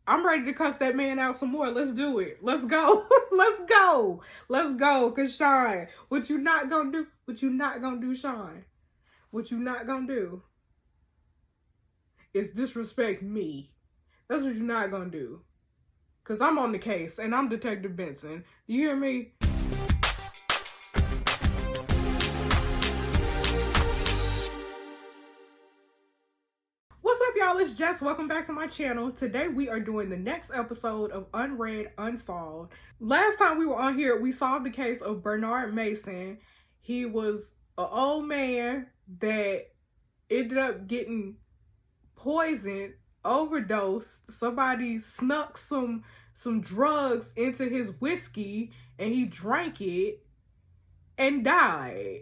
I'm ready to cuss that man out some more. Let's do it. Let's go. Let's go. Let's go. Cause Sean, what you not gonna do? What you not gonna do, Sean? What you not gonna do is disrespect me. That's what you're not gonna do. Cause I'm on the case and I'm Detective Benson. You hear me? What's up, y'all? It's Jess. Welcome back to my channel. Today we are doing the next episode of Unrd, Unsolved. Last time we were on here, we solved the case of Bernard Mason. He was an old man that ended up getting poisoned, overdosed. Somebody snuck some drugs into his whiskey and he drank it and died.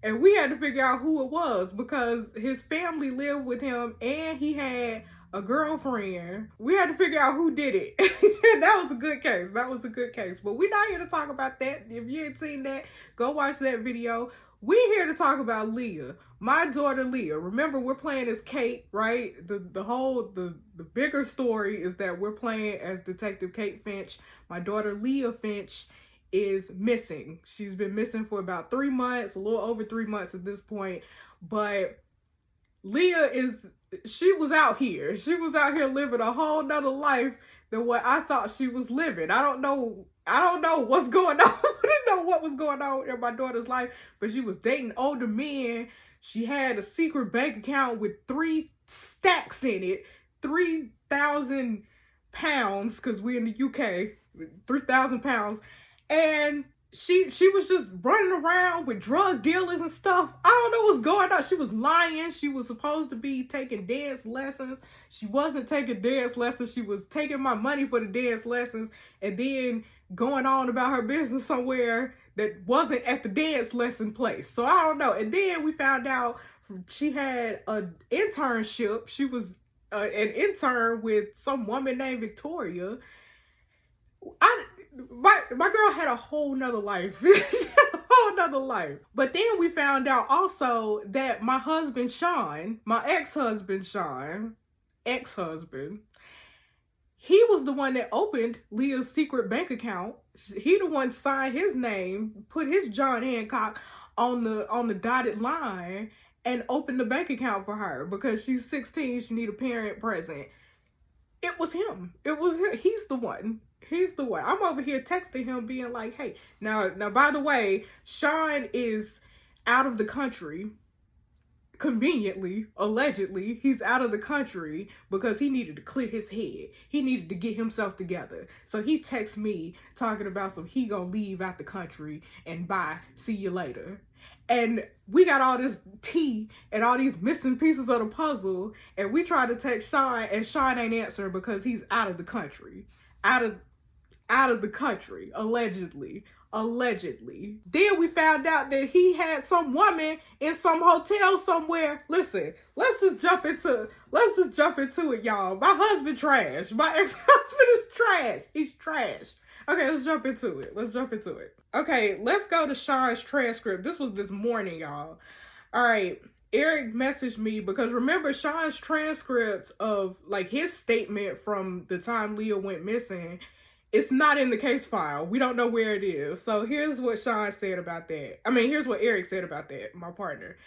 And we had to figure out who it was because his family lived with him and he had a girlfriend. We had to figure out who did it. That was a good case. That was a good case. But we're not here to talk about that. If you ain't seen that, go watch that video. We're here to talk about Leah, my daughter Leah. Remember, we're playing as Kate, right? The bigger story is that we're playing as Detective Kate Finch. My daughter Leah Finch is missing. She's been missing for about 3 months, a little over 3 months at this point. But Leah she was out here. She was out here living a whole nother life than what I thought she was living. I don't know what's going on. I didn't know what was going on in my daughter's life, but she was dating older men. She had a secret bank account with 3 stacks in it, 3,000 pounds, because we're in the UK, 3,000 pounds. And she was just running around with drug dealers and stuff. I don't know what's going on. She was lying. She was supposed to be taking dance lessons. She wasn't taking dance lessons. She was taking my money for the dance lessons and then going on about her business somewhere that wasn't at the dance lesson place. So I don't know. And then we found out she had an internship. She was an intern with some woman named Victoria. My girl had a whole nother life. She had a whole nother life. But then we found out also that my husband, Sean, my ex-husband, he was the one that opened Leah's secret bank account. He the one signed his name, put his John Hancock on the dotted line and opened the bank account for her because she's 16, she need a parent present. It was him. It was him. He's the one. He's the one. I'm over here texting him being like, hey, now, by the way, Sean is out of the country. Conveniently, allegedly, he's out of the country because he needed to clear his head. He needed to get himself together. So he texts me talking about he gonna leave out the country and bye, see you later. And we got all this tea and all these missing pieces of the puzzle, and we try to text Sean, and Sean ain't answering because he's out of the country. Out of the country, allegedly. Then we found out that he had some woman in some hotel somewhere. Listen, let's just jump into it, y'all. My husband trash. My ex-husband is trash. He's trash. Okay, let's jump into it. Okay, let's go to Sean's transcript. This was this morning, y'all. All right. Eric messaged me because remember Sean's transcript of his statement from the time Leah went missing, it's not in the case file. We don't know where it is. So here's what Sean said about that. Here's what Eric said about that, my partner.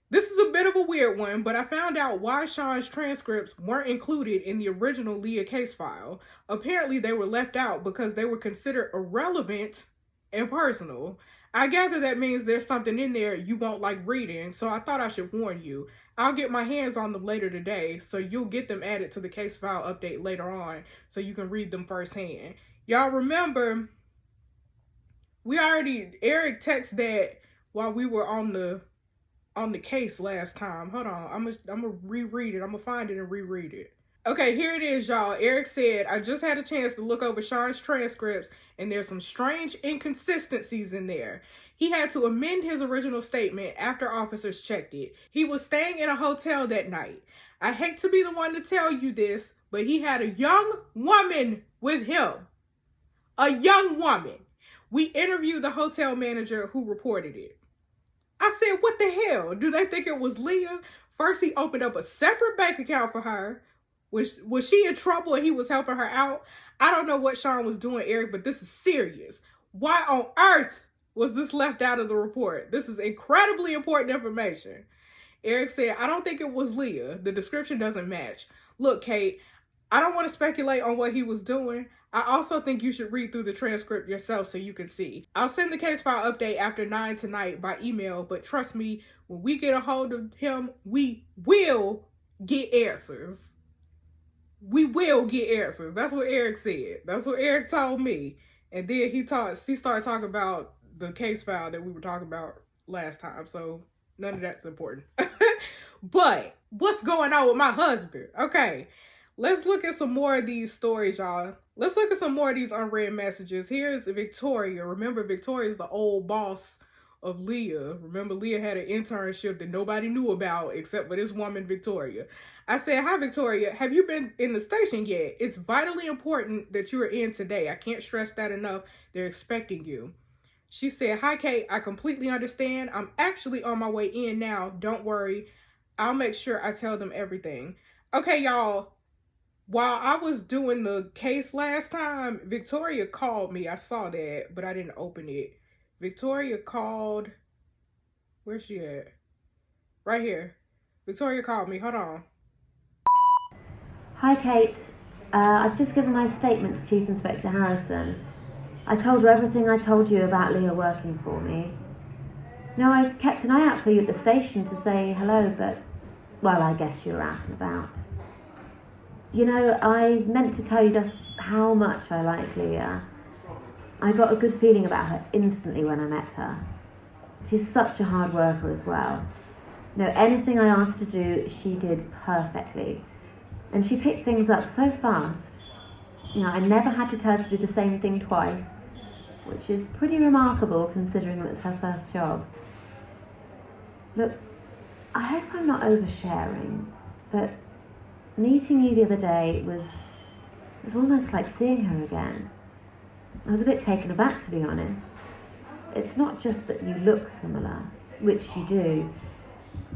This is a bit of a weird one, but I found out why Sean's transcripts weren't included in the original Leah case file. Apparently they were left out because they were considered irrelevant and personal. I gather that means there's something in there you won't like reading, so I thought I should warn you. I'll get my hands on them later today, so you'll get them added to the case file update later on, so you can read them firsthand. Y'all remember, Eric texted that while we were on the case last time. Hold on, I'm gonna reread it. I'm gonna find it and reread it. Okay, here it is, y'all. Eric said, I just had a chance to look over Sean's transcripts, and there's some strange inconsistencies in there. He had to amend his original statement after officers checked it. He was staying in a hotel that night. I hate to be the one to tell you this, but he had a young woman with him. A young woman. We interviewed the hotel manager who reported it. I said, what the hell? Do they think it was Leah? First, he opened up a separate bank account for her Was she in trouble and he was helping her out? I don't know what Sean was doing, Eric, but this is serious. Why on earth was this left out of the report? This is incredibly important information. Eric said, I don't think it was Leah. The description doesn't match. Look, Kate, I don't want to speculate on what he was doing. I also think you should read through the transcript yourself so you can see. I'll send the case file update after 9 tonight by email, but trust me, when we get a hold of him, we will get answers. We will get answers. That's what Eric said. That's what Eric told me. And then he started talking about the case file that we were talking about last time. So none of that's important. But what's going on with my husband? Okay, let's look at some more of these stories, y'all. Let's look at some more of these unread messages. Here's Victoria. Remember, Victoria's the old boss of Leah. Remember, Leah had an internship that nobody knew about except for this woman, Victoria. I said, hi, Victoria. Have you been in the station yet? It's vitally important that you are in today. I can't stress that enough. They're expecting you. She said, hi, Kate. I completely understand. I'm actually on my way in now. Don't worry. I'll make sure I tell them everything. Okay, y'all. While I was doing the case last time, Victoria called me. I saw that, but I didn't open it. Victoria called. Where's she at? Right here. Victoria called me. Hold on. Hi, Kate. I've just given my statement to Chief Inspector Harrison. I told her everything I told you about Leah working for me. No, I kept an eye out for you at the station to say hello, but, well, I guess you were out and about. You know, I meant to tell you just how much I like Leah. I got a good feeling about her instantly when I met her. She's such a hard worker as well. No, anything I asked her to do, she did perfectly. And she picked things up so fast. You know, I never had to tell her to do the same thing twice, which is pretty remarkable considering it was her first job. Look, I hope I'm not oversharing, but meeting you the other day was almost like seeing her again. I was a bit taken aback, to be honest. It's not just that you look similar, which you do.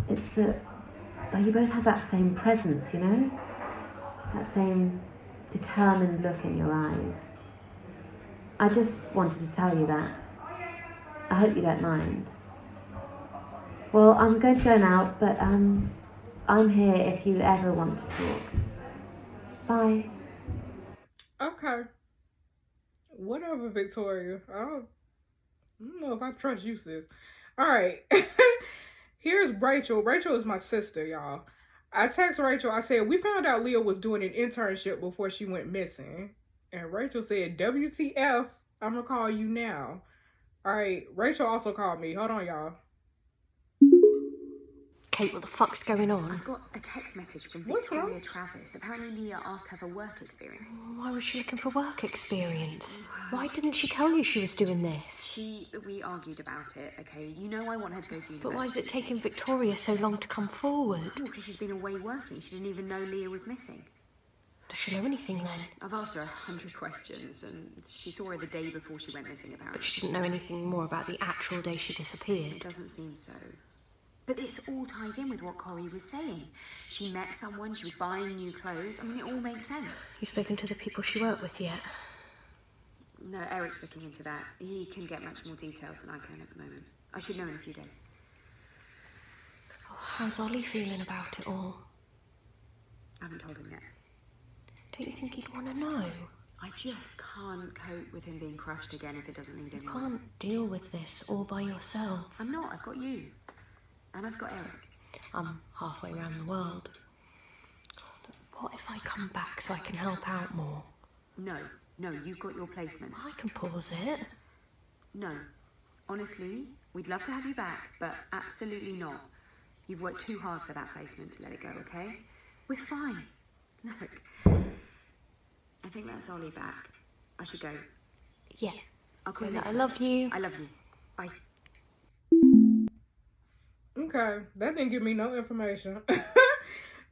It's that, well, you both have that same presence, you know? That same determined look in your eyes. I just wanted to tell you that. I hope you don't mind. Well, I'm going to go now, but I'm here if you ever want to talk. Bye. Okay. Whatever, Victoria. I don't know if I trust you, sis. All right. Here's Rachel. Rachel is my sister, y'all. I text Rachel. I said, we found out Leah was doing an internship before she went missing. And Rachel said, WTF, I'm going to call you now. All right. Rachel also called me. Hold on, y'all. Kate, what the fuck's going on? I've got a text message from Victoria Travis. Apparently Leah asked her for work experience. Why was she looking for work experience? Why didn't she tell you she was doing this? We argued about it, okay? You know I want her to go to university. But why is it taking Victoria so long to come forward? Oh, because she's been away working. She didn't even know Leah was missing. Does she know anything then? I've asked her 100 questions, and she saw her the day before she went missing, apparently. But she didn't know anything more about the actual day she disappeared. It doesn't seem so. But this all ties in with what Corrie was saying. She met someone, she was buying new clothes. I mean, it all makes sense. You spoken to the people she worked with yet? No, Eric's looking into that. He can get much more details than I can at the moment. I should know in a few days. Oh, how's Ollie feeling about it all? I haven't told him yet. Don't you think he'd want to know? I just can't cope with him being crushed again if it doesn't need anyone. You can't deal with this all by yourself. I'm not. I've got you. And I've got Eric. I'm halfway around the world. What if I come back so I can help out more? No, you've got your placement. I can pause it. No. Honestly, we'd love to have you back, but absolutely not. You've worked too hard for that placement to let it go, okay? We're fine. Look, I think that's Ollie back. I should go. Yeah. I'll call you later. I love you. I love you. Bye. Okay, that didn't give me no information.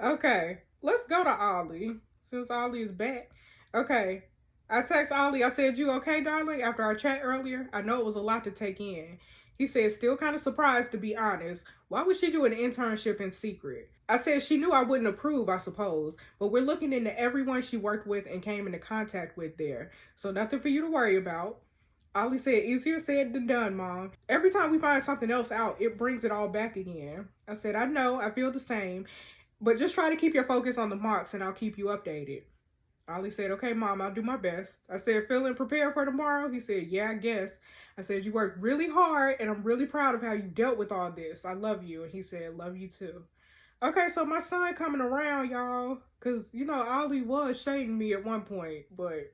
Okay, let's go to Ollie, since Ollie is back. Okay, I text Ollie. I said, you okay, darling? After our chat earlier, I know it was a lot to take in. He said, still kind of surprised to be honest. Why would she do an internship in secret? I said she knew I wouldn't approve, I suppose, but we're looking into everyone she worked with and came into contact with there. So nothing for you to worry about. Ollie said, easier said than done, Mom. Every time we find something else out, it brings it all back again. I said, I know, I feel the same, but just try to keep your focus on the marks and I'll keep you updated. Ollie said, okay, Mom, I'll do my best. I said, feeling prepared for tomorrow? He said, yeah, I guess. I said, you worked really hard and I'm really proud of how you dealt with all this. I love you. And he said, love you too. Okay, so my son coming around, y'all, because, you know, Ollie was shading me at one point, but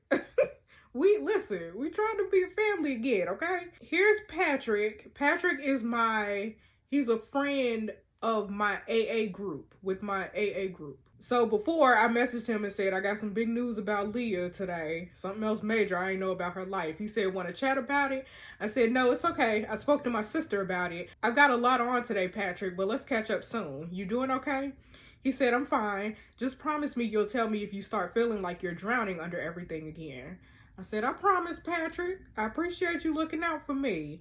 we trying to be a family again, okay? Here's Patrick. Patrick is he's a friend of my AA group, with my AA group. So before I messaged him and said, I got some big news about Leah today. Something else major I ain't know about her life. He said, want to chat about it? I said, no, it's okay. I spoke to my sister about it. I've got a lot on today, Patrick, but let's catch up soon. You doing okay? He said, I'm fine. Just promise me you'll tell me if you start feeling like you're drowning under everything again. I said, I promise, Patrick. I appreciate you looking out for me.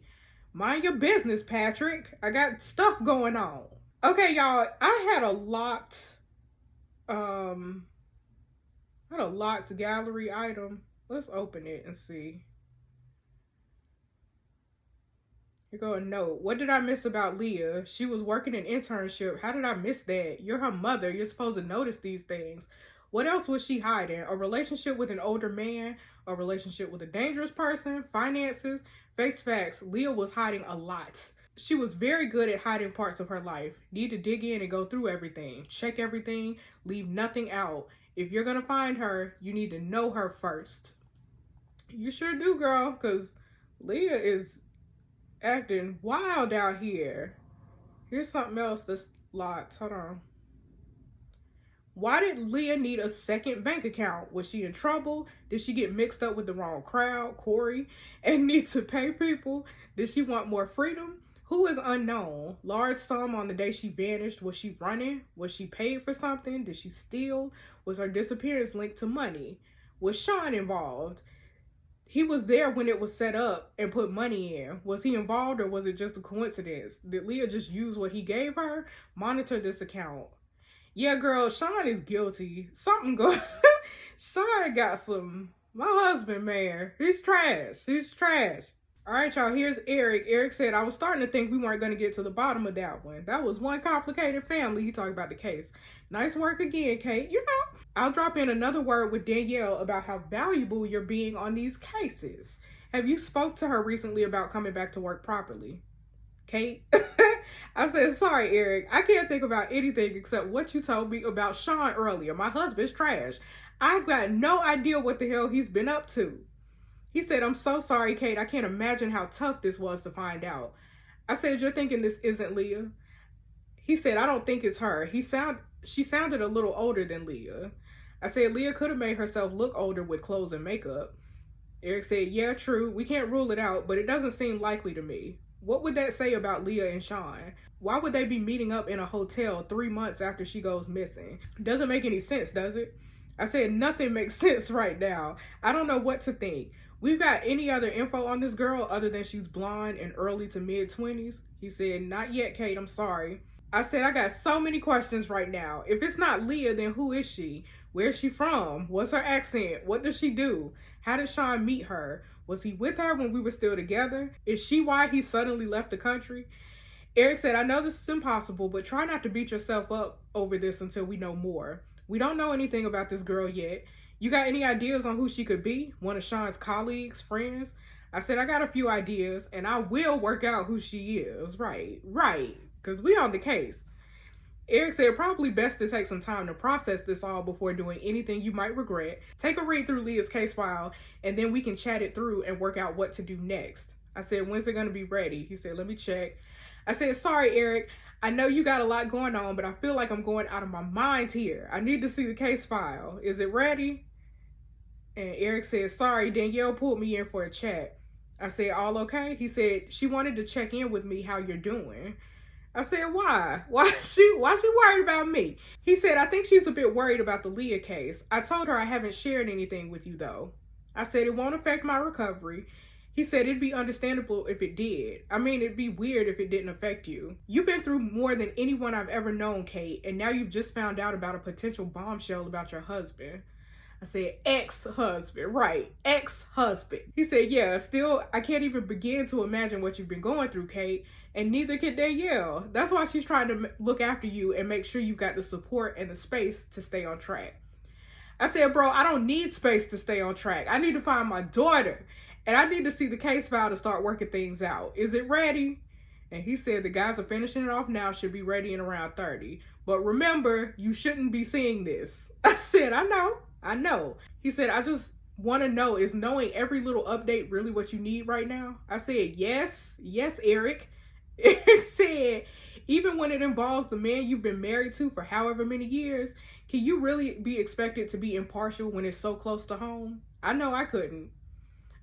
Mind your business, Patrick. I got stuff going on. Okay, y'all, I had a locked gallery item. Let's open it and see. Here go a note. What did I miss about Leah? She was working an internship. How did I miss that? You're her mother. You're supposed to notice these things. What else was she hiding? A relationship with an older man? A relationship with a dangerous person? Finances? Face facts, Leah was hiding a lot. She was very good at hiding parts of her life. Need to dig in and go through everything. Check everything. Leave nothing out. If you're going to find her, you need to know her first. You sure do, girl, because Leah is acting wild out here. Here's something else that's locked. Hold on. Why did Leah need a second bank account? Was she in trouble? Did she get mixed up with the wrong crowd, Corey, and need to pay people? Did she want more freedom? Who is unknown? Large sum on the day she vanished. Was she running? Was she paid for something? Did she steal? Was her disappearance linked to money? Was Sean involved? He was there when it was set up and put money in. Was he involved or was it just a coincidence? Did Leah just use what he gave her? Monitor this account. Yeah, girl, Sean is guilty. Something go. Sean got some. My husband, man, he's trash. He's trash. All right, y'all, here's Eric. Eric said, I was starting to think we weren't going to get to the bottom of that one. That was one complicated family. He talked about the case. Nice work again, Kate. You know, I'll drop in another word with Danielle about how valuable you're being on these cases. Have you spoke to her recently about coming back to work properly? Kate? I said, sorry, Eric. I can't think about anything except what you told me about Sean earlier. My husband's trash. I've got no idea what the hell he's been up to. He said, I'm so sorry, Kate. I can't imagine how tough this was to find out. I said, you're thinking this isn't Leah? He said, I don't think it's her. She sounded a little older than Leah. I said, Leah could have made herself look older with clothes and makeup. Eric said, yeah, true. We can't rule it out, but it doesn't seem likely to me. What would that say about Leah and Sean? Why would they be meeting up in a hotel 3 months after she goes missing? Doesn't make any sense, does it? I said, nothing makes sense right now. I don't know what to think. We've got any other info on this girl other than she's blonde and early to mid-20s? He said, not yet, Kate, I'm sorry. I said, I got so many questions right now. If it's not Leah, then who is she? Where's she from? What's her accent? What does she do? How did Sean meet her? Was he with her when we were still together? Is she why he suddenly left the country? Eric said, I know this is impossible, but try not to beat yourself up over this until we know more. We don't know anything about this girl yet. You got any ideas on who she could be? One of Sean's colleagues, friends? I said, I got a few ideas, and I will work out who she is. Right, because we on the case. Eric said, probably best to take some time to process this all before doing anything you might regret. Take a read through Leah's case file, and then we can chat it through and work out what to do next. I said, when's it going to be ready? He said, let me check. I said, sorry, Eric. I know you got a lot going on, but I feel like I'm going out of my mind here. I need to see the case file. Is it ready? And Eric said, sorry, Danielle pulled me in for a chat. I said, all okay? He said, she wanted to check in with me how you're doing. I said, why? Why she worried about me? He said, I think she's a bit worried about the Leah case. I told her I haven't shared anything with you, though. I said, it won't affect my recovery. He said it'd be understandable if it did. I mean, it'd be weird if it didn't affect you. You've been through more than anyone I've ever known, Kate, and now you've just found out about a potential bombshell about your husband. I said, ex-husband, right, ex-husband. He said, yeah, still, I can't even begin to imagine what you've been going through, Kate, and neither can Danielle. That's why she's trying to look after you and make sure you've got the support and the space to stay on track. I said, bro, I don't need space to stay on track. I need to find my daughter, and I need to see the case file to start working things out. Is it ready? And he said the guys are finishing it off now, should be ready in around 30. But remember, you shouldn't be seeing this. I said, I know. He said, I just want to know, is knowing every little update really what you need right now? I said, yes, Eric. Eric said, even when it involves the man you've been married to for however many years, can you really be expected to be impartial when it's so close to home? I know I couldn't.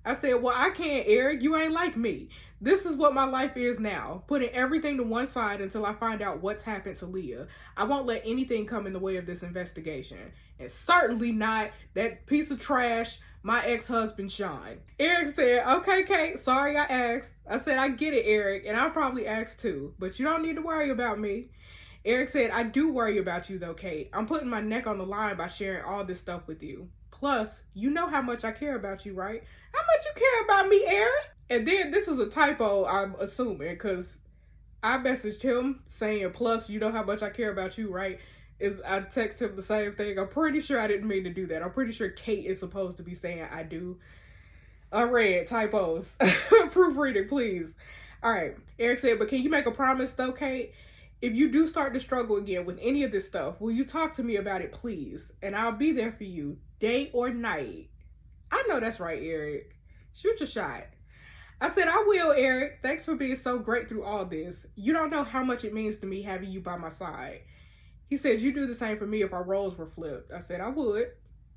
I said, well, I can't, Eric. You ain't like me. This is what my life is now, putting everything to one side until I find out what's happened to Leah. I won't let anything come in the way of this investigation. And certainly not that piece of trash, my ex-husband, Sean. Eric said, okay, Kate, sorry I asked. I said, I get it, Eric, and I'll probably ask too, but you don't need to worry about me. Eric said, I do worry about you though, Kate. I'm putting my neck on the line by sharing all this stuff with you. Plus, you know how much I care about you, right? How much you care about me, Eric? And then this is a typo, I'm assuming, because I messaged him saying, plus, you know how much I care about you, right? I text him the same thing. I'm pretty sure I didn't mean to do that. I'm pretty sure Kate is supposed to be saying I do. Unread typos. Proofreading, please. All right. Eric said, but can you make a promise though, Kate? If you do start to struggle again with any of this stuff, will you talk to me about it, please? And I'll be there for you, day or night. I know that's right, Eric. Shoot your shot. I said, I will, Eric. Thanks for being so great through all this. You don't know how much it means to me having you by my side. He said, you do the same for me if our roles were flipped. I said, I would.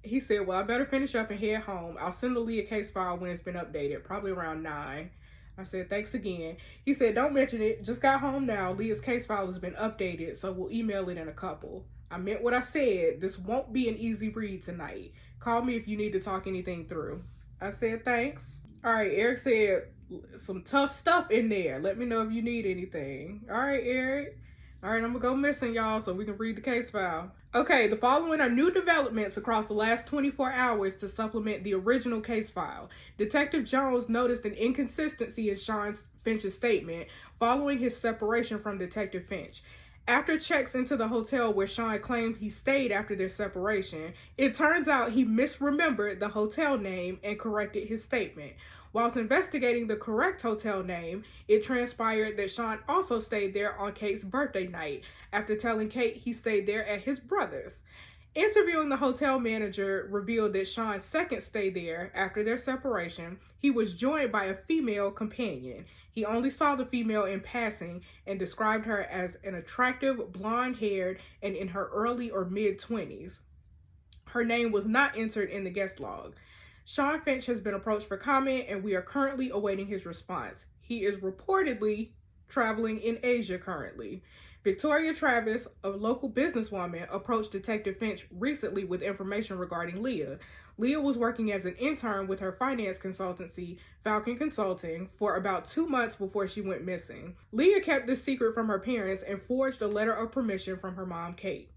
He said, well, I better finish up and head home. I'll send the Leah case file when it's been updated, probably around 9. I said, thanks again. He said, don't mention it. Just got home now. Leah's case file has been updated, so we'll email it in a couple. I meant what I said. This won't be an easy read tonight. Call me if you need to talk anything through. I said, thanks. All right, Eric said, some tough stuff in there. Let me know if you need anything. All right, Eric. All right, I'm gonna go missing, y'all, so we can read the case file. Okay, the following are new developments across the last 24 hours to supplement the original case file. Detective Jones noticed an inconsistency in Sean Finch's statement following his separation from Detective Finch. After checks into the hotel where Sean claimed he stayed after their separation, it turns out he misremembered the hotel name and corrected his statement. Whilst investigating the correct hotel name, it transpired that Sean also stayed there on Kate's birthday night, after telling Kate he stayed there at his brother's. Interviewing the hotel manager revealed that Sean's second stay there after their separation, he was joined by a female companion. He only saw the female in passing and described her as an attractive, blonde-haired, and in her early or mid-20s. Her name was not entered in the guest log. Sean Finch has been approached for comment, and we are currently awaiting his response. He is reportedly traveling in Asia currently. Victoria Travis, a local businesswoman, approached Detective Finch recently with information regarding Leah. Leah was working as an intern with her finance consultancy, Falcon Consulting, for about 2 months before she went missing. Leah kept this secret from her parents and forged a letter of permission from her mom, Kate.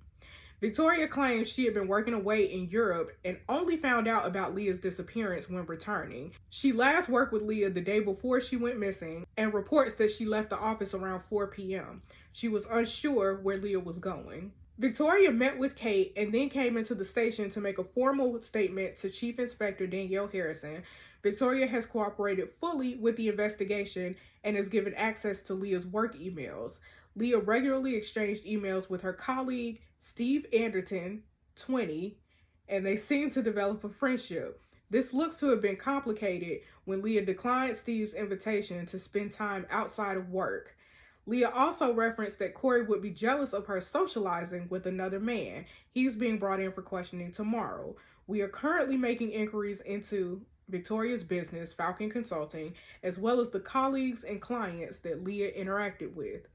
Victoria claims she had been working away in Europe and only found out about Leah's disappearance when returning. She last worked with Leah the day before she went missing and reports that she left the office around 4 p.m. She was unsure where Leah was going. Victoria met with Kate and then came into the station to make a formal statement to Chief Inspector Danielle Harrison. Victoria has cooperated fully with the investigation and has given access to Leah's work emails. Leah regularly exchanged emails with her colleague, Steve Anderton, 20, and they seem to develop a friendship. This looks to have been complicated when Leah declined Steve's invitation to spend time outside of work. Leah also referenced that Corey would be jealous of her socializing with another man. He's being brought in for questioning tomorrow. We are currently making inquiries into Victoria's business, Falcon Consulting, as well as the colleagues and clients that Leah interacted with.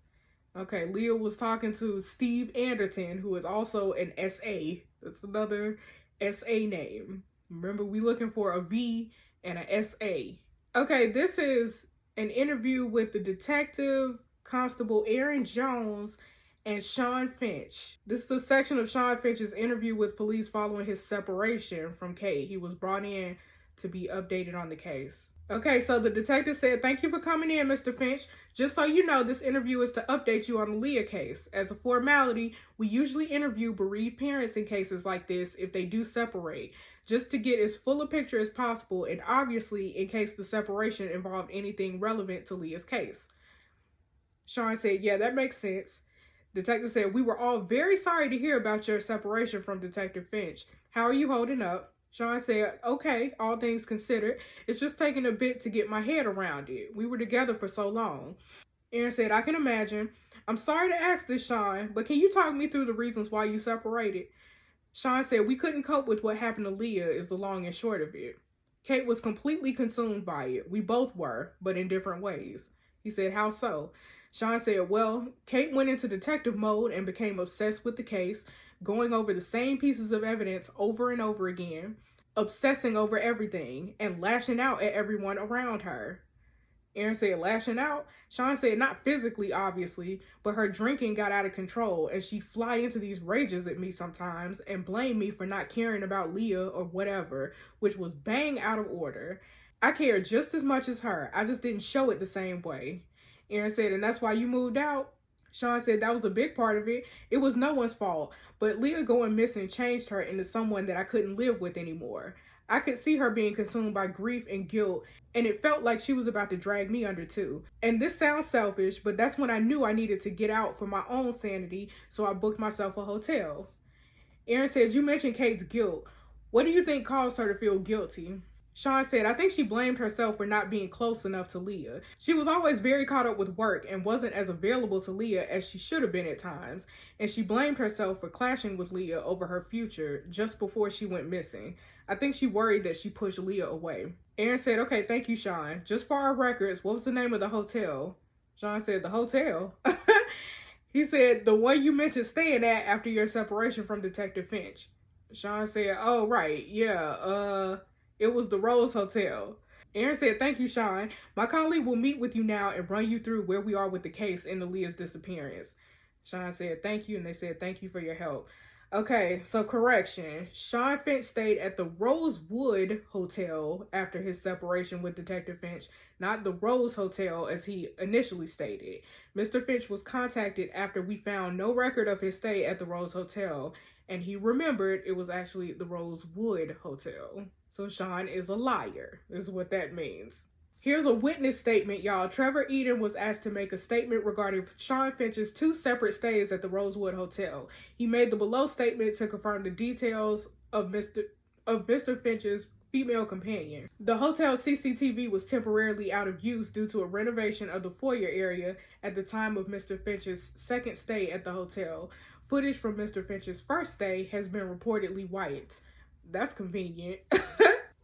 Okay, Leah was talking to Steve Anderton, who is also an SA. That's another SA name. Remember, we looking for a V and an SA. Okay, this is an interview with the detective, Constable Aaron Jones, and Sean Finch. This is a section of Sean Finch's interview with police following his separation from Kate. He was brought in to be updated on the case. Okay, so the detective said, "Thank you for coming in, Mr. Finch. Just so you know, this interview is to update you on the Leah case. As a formality, we usually interview bereaved parents in cases like this if they do separate, just to get as full a picture as possible, and obviously in case the separation involved anything relevant to Leah's case." Sean said, "Yeah, that makes sense." Detective said, "We were all very sorry to hear about your separation from Detective Finch. How are you holding up?" Sean said, "Okay, all things considered. It's just taking a bit to get my head around it. We were together for so long." Aaron said, "I can imagine. I'm sorry to ask this, Sean, but can you talk me through the reasons why you separated?" Sean said, "We couldn't cope with what happened to Leah is the long and short of it. Kate was completely consumed by it. We both were, but in different ways." He said, "How so?" Sean said, "Well, Kate went into detective mode and became obsessed with the case, going over the same pieces of evidence over and over again, obsessing over everything, and lashing out at everyone around her." Aaron said, "Lashing out?" Sean said, "Not physically, obviously, but her drinking got out of control, and she'd fly into these rages at me sometimes and blame me for not caring about Leah or whatever, which was bang out of order. I cared just as much as her. I just didn't show it the same way." Aaron said, "And that's why you moved out?" Sean said, "That was a big part of it. It was no one's fault, but Leah going missing changed her into someone that I couldn't live with anymore. I could see her being consumed by grief and guilt, and it felt like she was about to drag me under too. And this sounds selfish, but that's when I knew I needed to get out for my own sanity, so I booked myself a hotel." Aaron said, "You mentioned Kate's guilt. What do you think caused her to feel guilty?" Sean said, "I think she blamed herself for not being close enough to Leah. She was always very caught up with work and wasn't as available to Leah as she should have been at times. And she blamed herself for clashing with Leah over her future just before she went missing. I think she worried that she pushed Leah away." Aaron said, "Okay, thank you, Sean. Just for our records, what was the name of the hotel?" Sean said, "The hotel?" He said, "The one you mentioned staying at after your separation from Detective Finch." Sean said, "Oh, right. Yeah, it was the Rose Hotel." Aaron said, "Thank you, Sean. My colleague will meet with you now and run you through where we are with the case into Leah's disappearance." Sean said, "Thank you," and they said, "Thank you for your help." Okay, so correction. Sean Finch stayed at the Rosewood Hotel after his separation with Detective Finch, not the Rose Hotel as he initially stated. Mr. Finch was contacted after we found no record of his stay at the Rose Hotel, and he remembered it was actually the Rosewood Hotel. So Sean is a liar, is what that means. Here's a witness statement, y'all. Trevor Eden was asked to make a statement regarding Sean Finch's 2 separate stays at the Rosewood Hotel. He made the below statement to confirm the details of Mr. Finch's female companion. The hotel's CCTV was temporarily out of use due to a renovation of the foyer area at the time of Mr. Finch's second stay at the hotel. Footage from Mr. Finch's first stay has been reportedly wiped. That's convenient.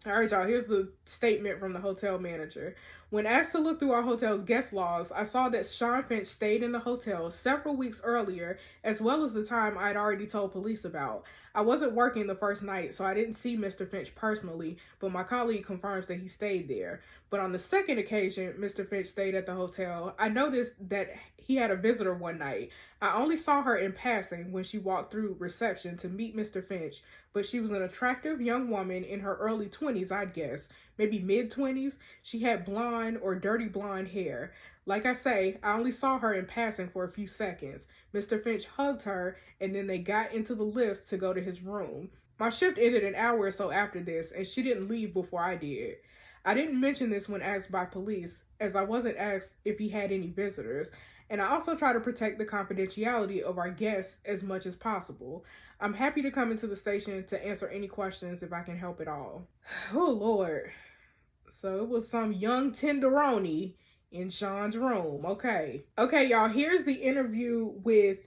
All right, y'all, here's the statement from the hotel manager. "When asked to look through our hotel's guest logs, I saw that Sean Finch stayed in the hotel several weeks earlier, as well as the time I'd already told police about. I wasn't working the first night, so I didn't see Mr. Finch personally, but my colleague confirms that he stayed there. But on the second occasion Mr. Finch stayed at the hotel, I noticed that he had a visitor one night. I only saw her in passing when she walked through reception to meet Mr. Finch, but she was an attractive young woman in her early 20s, I'd guess, maybe mid-20s. She had blonde or dirty blonde hair. Like I say, I only saw her in passing for a few seconds. Mr. Finch hugged her, and then they got into the lift to go to his room. My shift ended an hour or so after this, and she didn't leave before I did. I didn't mention this when asked by police, as I wasn't asked if he had any visitors, and I also try to protect the confidentiality of our guests as much as possible. I'm happy to come into the station to answer any questions if I can help at all." Oh, Lord. So it was some young tenderoni in Sean's room. Okay, y'all, here's the interview with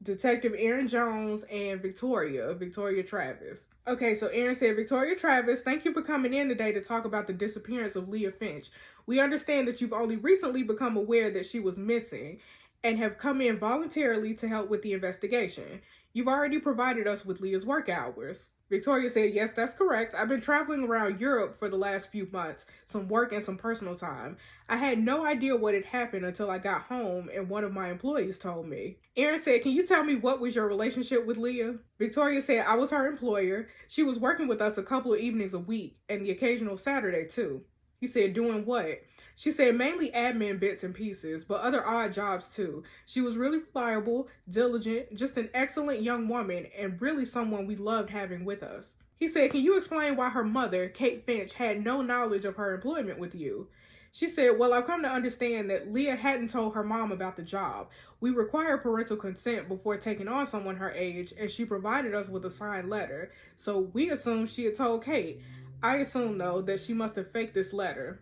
Detective Aaron Jones and Victoria Travis. Okay, so Aaron said, "Victoria Travis, thank you for coming in today to talk about the disappearance of Leah Finch. We understand that you've only recently become aware that she was missing and have come in voluntarily to help with the investigation. You've already provided us with Leah's work hours." Victoria said, yes, that's correct. I've been traveling around Europe for the last few months, some work and some personal time. I had no idea what had happened until I got home and one of my employees told me. Aaron said, can you tell me what was your relationship with Leah? Victoria said, I was her employer. She was working with us a couple of evenings a week and the occasional Saturday too. He said, doing what? She said, mainly admin bits and pieces, but other odd jobs too. She was really reliable, diligent, just an excellent young woman, and really someone we loved having with us. He said, can you explain why her mother, Kate Finch, had no knowledge of her employment with you? She said, well, I've come to understand that Leah hadn't told her mom about the job. We require parental consent before taking on someone her age, and she provided us with a signed letter. So we assumed she had told Kate. I assume, though, that she must have faked this letter.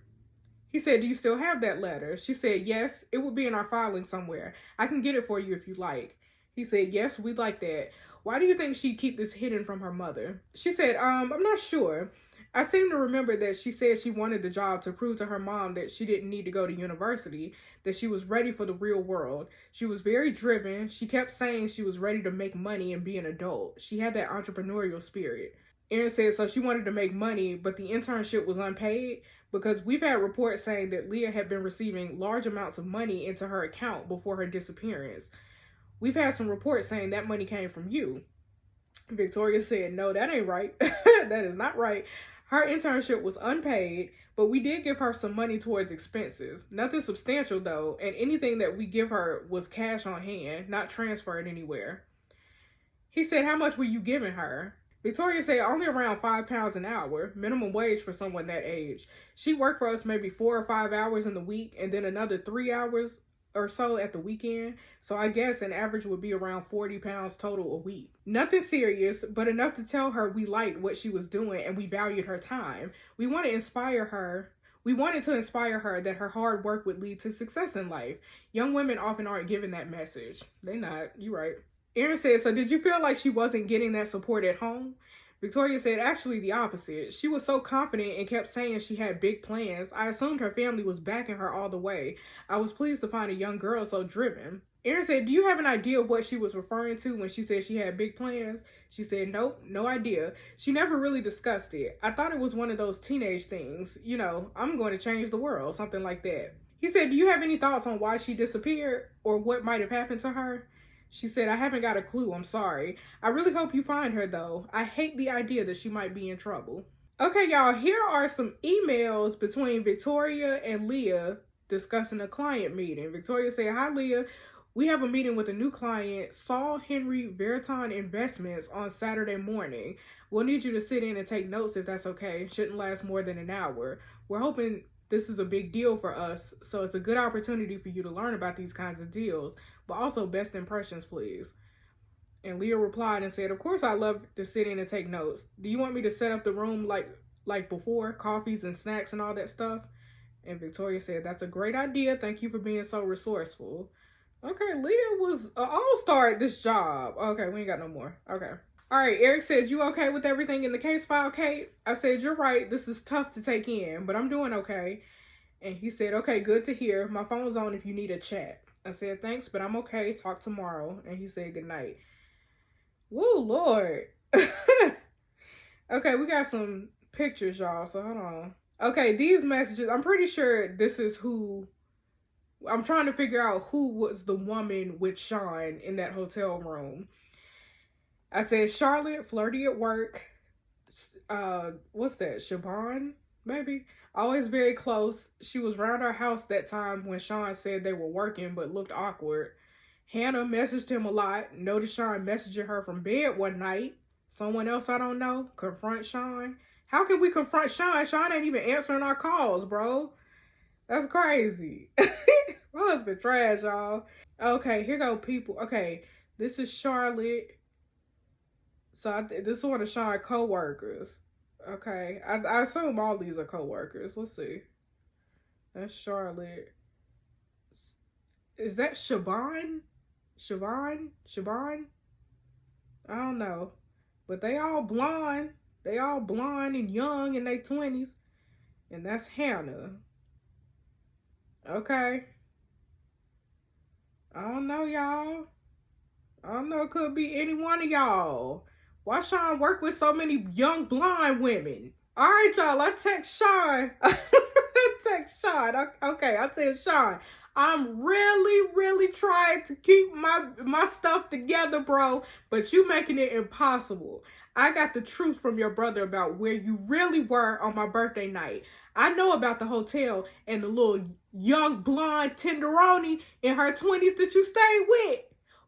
He said, do you still have that letter? She said, yes, it would be in our filing somewhere. I can get it for you if you like. He said, yes, we'd like that. Why do you think she'd keep this hidden from her mother? She said, I'm not sure. I seem to remember that she said she wanted the job to prove to her mom that she didn't need to go to university, that she was ready for the real world. She was very driven. She kept saying she was ready to make money and be an adult. She had that entrepreneurial spirit. Aaron said, so she wanted to make money, but the internship was unpaid? Because we've had reports saying that Leah had been receiving large amounts of money into her account before her disappearance. We've had some reports saying that money came from you. Victoria said, no, that ain't right. That is not right. Her internship was unpaid, but we did give her some money towards expenses. Nothing substantial, though, and anything that we give her was cash on hand, not transferred anywhere. He said, how much were you giving her? Victoria said only around £5 an hour, minimum wage for someone that age. She worked for us maybe 4 or 5 hours in the week and then another 3 hours or so at the weekend. So I guess an average would be around £40 total a week. Nothing serious, but enough to tell her we liked what she was doing and we valued her time. We wanted to inspire her that her hard work would lead to success in life. Young women often aren't given that message. They not, you right. Aaron said, so did you feel like she wasn't getting that support at home? Victoria said, actually the opposite. She was so confident and kept saying she had big plans. I assumed her family was backing her all the way. I was pleased to find a young girl so driven. Aaron said, do you have an idea of what she was referring to when she said she had big plans? She said, nope, no idea. She never really discussed it. I thought it was one of those teenage things. You know, I'm going to change the world, something like that. He said, do you have any thoughts on why she disappeared or what might have happened to her? She said, I haven't got a clue. I'm sorry. I really hope you find her, though. I hate the idea that she might be in trouble. Okay, y'all, here are some emails between Victoria and Leah discussing a client meeting. Victoria said, hi, Leah. We have a meeting with a new client, Saul Henry Veriton Investments, on Saturday morning. We'll need you to sit in and take notes if that's okay. Shouldn't last more than an hour. We're hoping this is a big deal for us, so it's a good opportunity for you to learn about these kinds of deals, but also best impressions, please. And Leah replied and said, of course I love to sit in and take notes. Do you want me to set up the room like before, coffees and snacks and all that stuff? And Victoria said, that's a great idea. Thank you for being so resourceful. Okay, Leah was an all-star at this job. Okay, we ain't got no more. Okay. All right, Eric said, you okay with everything in the case file, Kate? I said, you're right. This is tough to take in, but I'm doing okay. And he said, okay, good to hear. My phone's on if you need a chat. I said, thanks, but I'm okay. Talk tomorrow. And he said, good night. Woo, Lord. Okay, we got some pictures, y'all, so hold on. Okay, these messages, I'm pretty sure this is who, I'm trying to figure out who was the woman with Sean in that hotel room. I said, Charlotte, flirty at work. What's that? Siobhan, maybe? Always very close. She was around our house that time when Sean said they were working but looked awkward. Hannah messaged him a lot. Noticed Sean messaging her from bed one night. Someone else I don't know. Confront Sean. How can we confront Sean? Sean ain't even answering our calls, bro. That's crazy. My husband trash, y'all. Okay, here go people. Okay, this is Charlotte. So this is one of Sean's co-workers. Okay, I assume all these are co-workers. Let's see. That's Charlotte. Is that Siobhan? Siobhan? I don't know. But they all blonde. They all blonde and young in their 20s. And that's Hannah. Okay. I don't know, y'all. I don't know. It could be any one of y'all. Why Sean work with so many young blonde women? All right, y'all, I text Sean. Okay, I said, Sean, I'm really trying to keep my stuff together, bro, but you making it impossible. I got the truth from your brother about where you really were on my birthday night. I know about the hotel and the little young blonde tenderoni in her 20s that you stayed with.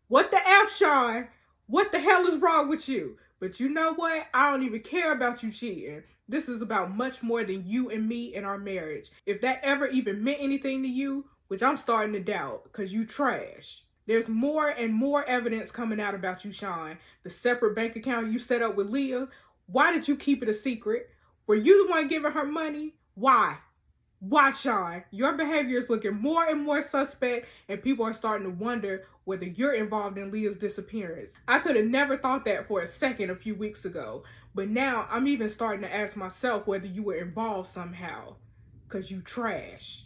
What the F, Sean? What the hell is wrong with you? But you know what? I don't even care about you cheating. This is about much more than you and me and our marriage. If that ever even meant anything to you, which I'm starting to doubt, because you trash. There's more and more evidence coming out about you, Sean. The separate bank account you set up with Leah. Why did you keep it a secret? Were you the one giving her money? Why? Why, Sean? Your behavior is looking more and more suspect, and people are starting to wonder whether you're involved in Leah's disappearance. I could have never thought that for a second a few weeks ago, but now I'm even starting to ask myself whether you were involved somehow, because you trash.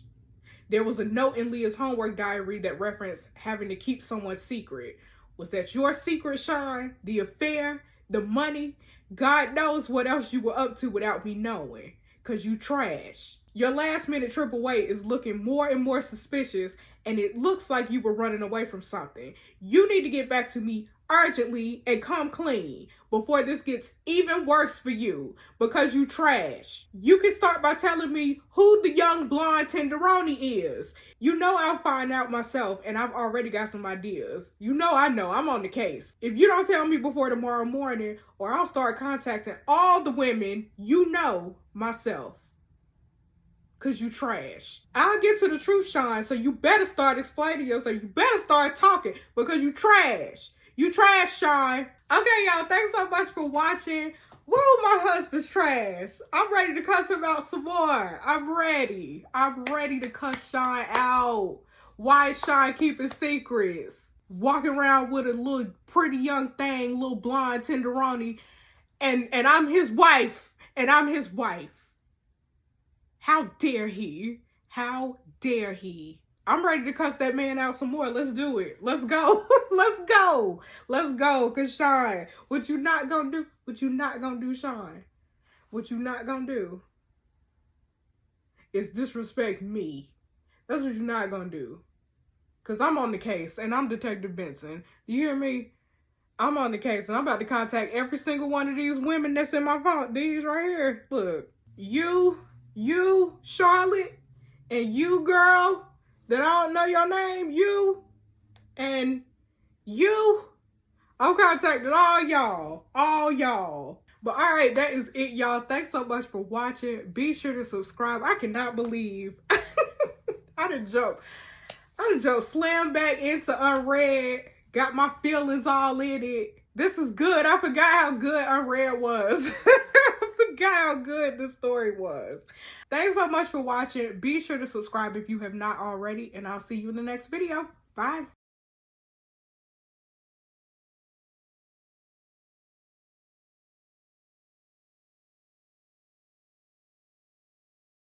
There was a note in Leah's homework diary that referenced having to keep someone's secret. Was that your secret, Sean? The affair? The money? God knows what else you were up to without me knowing, because you trash. Your last minute trip away is looking more and more suspicious, and it looks like you were running away from something. You need to get back to me urgently and come clean before this gets even worse for you, because you trash. You can start by telling me who the young blonde tenderoni is. You know I'll find out myself, and I've already got some ideas. You know I know. I'm on the case. If you don't tell me before tomorrow morning, or I'll start contacting all the women you know myself. Because you trash. I'll get to the truth, Sean, so you better start explaining yourself. You better start talking, because you trash. You trash, Sean. Okay, y'all, thanks so much for watching. Woo, my husband's trash. I'm ready to cuss him out some more. I'm ready. I'm ready to cuss Sean out. Why is Sean keeping secrets? Walking around with a little pretty young thing, little blonde tenderoni, and I'm his wife. And I'm his wife. How dare he? How dare he? I'm ready to cuss that man out some more. Let's do it. Let's go. Let's go. Let's go. Cause Sean, what you not gonna do? What you not gonna do, Sean? What you not gonna do is disrespect me. That's what you're not gonna do. Cause I'm on the case and I'm Detective Benson. Do you hear me? I'm on the case and I'm about to contact every single one of these women that's in my phone. These right here. Look, you, Charlotte, and you, girl, that I don't know your name, you, and you, I'm contacting all y'all. But all right, that is it, y'all. Thanks so much for watching. Be sure to subscribe. I cannot believe I done jumped slam back into Unrd, got my feelings all in it. This is good. I forgot how good Unrd was. How good the story was. Thanks so much for watching. Be sure to subscribe if you have not already, and I'll see you in the next video. Bye.